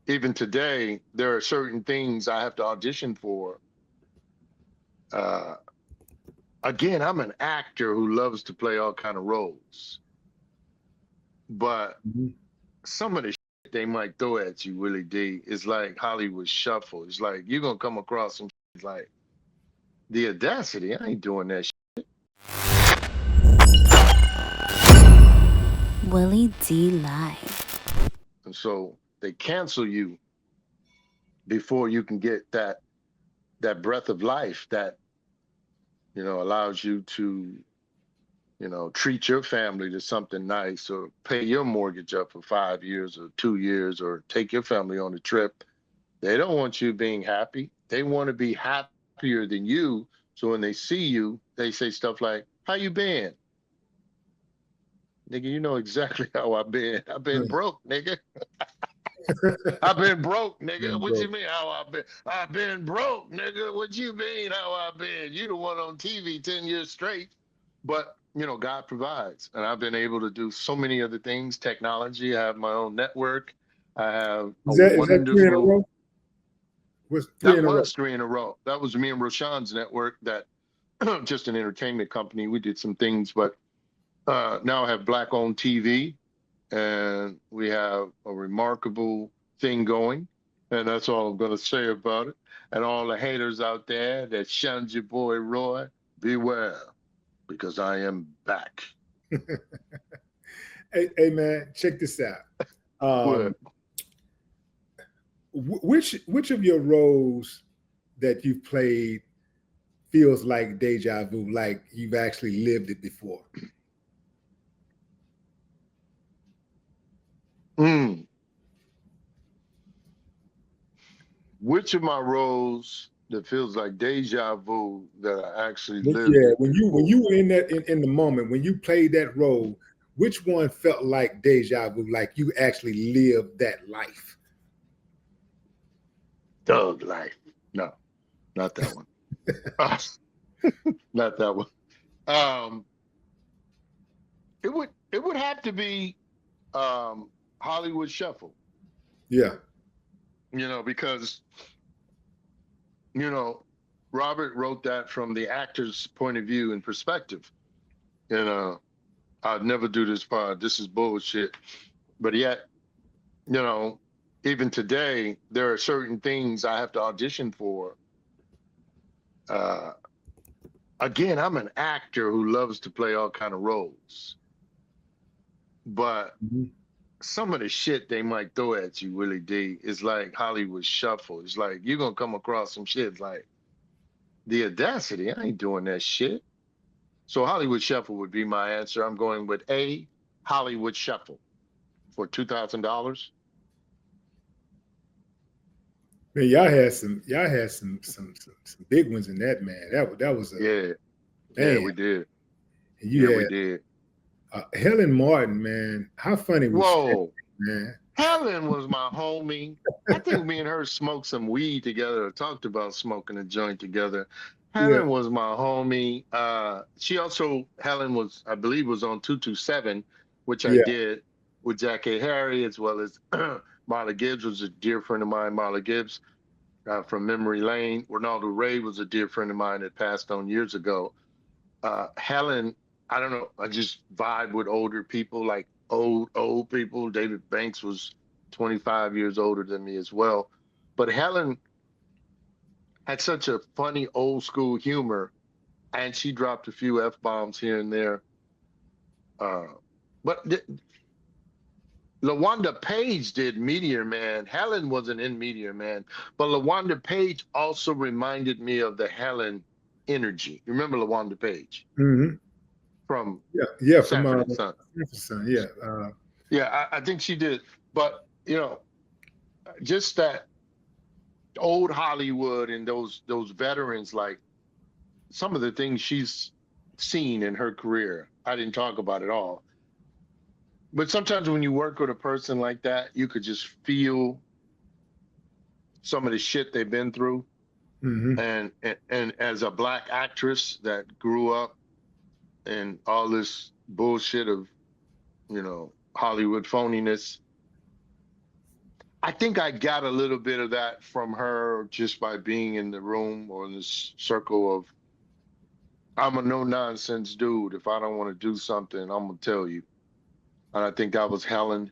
even today, there are certain things I have to audition for. Uh, Again, I'm an actor who loves to play all kind of roles, but Mhm. some of the shit they might throw at you, Willie D, is like Hollywood shuffle. It's like you're gonna come across some shit like the audacity. I ain't doing that shit. Willie D Live. And so they cancel you before you can get that breath of life that allows you to treat your family to something nice or pay your mortgage up for 5 years or 2 years or take your family on a trip. They don't want you being happy. They want to be happier than you. So when they see you, they say stuff like, "How you been? Nigga, you know exactly how I've been. I've been broke, nigga. I've been broke, nigga. Been What you broke. mean how I've been? I've been broke, nigga. What you mean how I've been? You the one on TV 10 years straight. But, God provides. And I've been able to do so many other things, technology. I have my own network. I have a Is that three in a wonderful, row? What's three that in a row? was three in a row. That was me and Rashawn's network, that just an entertainment company. We did some things, but now I have black owned TV, and we have a remarkable thing going. And that's all I'm going to say about it. And all the haters out there that shunned your boy Roy, beware, because I am back. Hey, man, check this out. What? Um, which of your roles that you've played feels like deja vu, like you've actually lived it before? Mm. Which of my roles that feels like deja vu that I actually lived Yeah, it when you before? were in that in the moment when you played that role, which one felt like deja vu, like you actually lived that life? Thug life. No, not that one. Not that one. Um, it would have to be Hollywood Shuffle, Yeah, because you know Robert wrote that from the actor's point of view and perspective. You know, I'd never do this part. This is bullshit. But yet, you know, even today, there are certain things I have to audition for. Uh, Again, I'm an actor who loves to play all kind of roles, but mhm. some of the shit they might throw at you, Willie D, is like Hollywood Shuffle. It's like you're gonna come across some shit like the audacity. I ain't doing that shit. So Hollywood Shuffle would be my answer. I'm going with A, Hollywood Shuffle for $2,000. Man, y'all had some big ones in that, man. That was a Yeah, yeah, man. we did. And Yeah, you we had did. Helen Martin, man. How funny was she, Whoa, man? Helen was my homie. I think me and her smoked some weed together or talked about smoking a joint together. Yeah, Helen was my homie. Helen was, I believe, was on 227, which I yeah, did with Jack A. Harry, as well as Marla Gibbs was a dear friend of mine, Marla Gibbs from Memory Lane. Ronaldo Ray was a dear friend of mine that passed on years ago. Helen, I don't know, I just vibe with older people, like old people. David Banks was 25 years older than me as well. But Helen had such a funny old school humor, and she dropped a few F bombs here and there. Uh, but LaWanda Page did Meteor Man. Helen wasn't in Meteor Man, but LaWanda Page also reminded me of the Helen energy. You remember LaWanda Page hmm from yeah, yeah. From Sanford and Son? Jefferson, yeah, Yeah, I think she did. But just that old Hollywood and those veterans, like some of the things she's seen in her career, I didn't talk about it all. But sometimes when you work with a person like that, you could just feel some of the shit they've been through. hmm And as a black actress that grew up in all this bullshit of Hollywood phoniness, I think I got a little bit of that from her just by being in the room or in this circle of, I'm a no nonsense dude. If I don't want to do something, I'm gonna tell you. And I think that was Helen.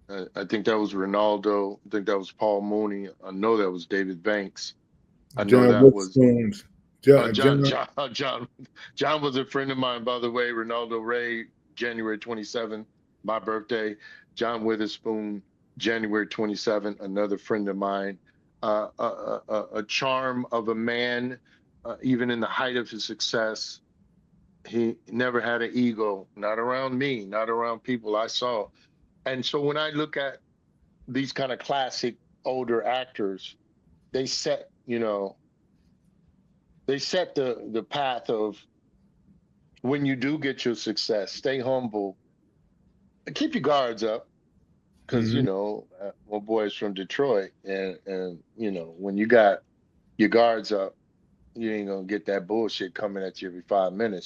I think that was Ronaldo. I think that was Paul Mooney. I know that was David Banks. I know John that was Witherspoon's uh, John. John. John. John. John was a friend of mine, by the way. Ronaldo Ray, January 27th, my birthday. John Witherspoon, January 27th, another friend of mine. A charm of a man, even in the height of his success. He never had an ego, not around me, not around people I saw. And so when I look at these kind of classic older actors, they set, they set the path of, when you do get your success, stay humble, keep your guards up, because Hmm. my boy's from Detroit, and when you got your guards up, you ain't gonna get that bullshit coming at you every 5 minutes.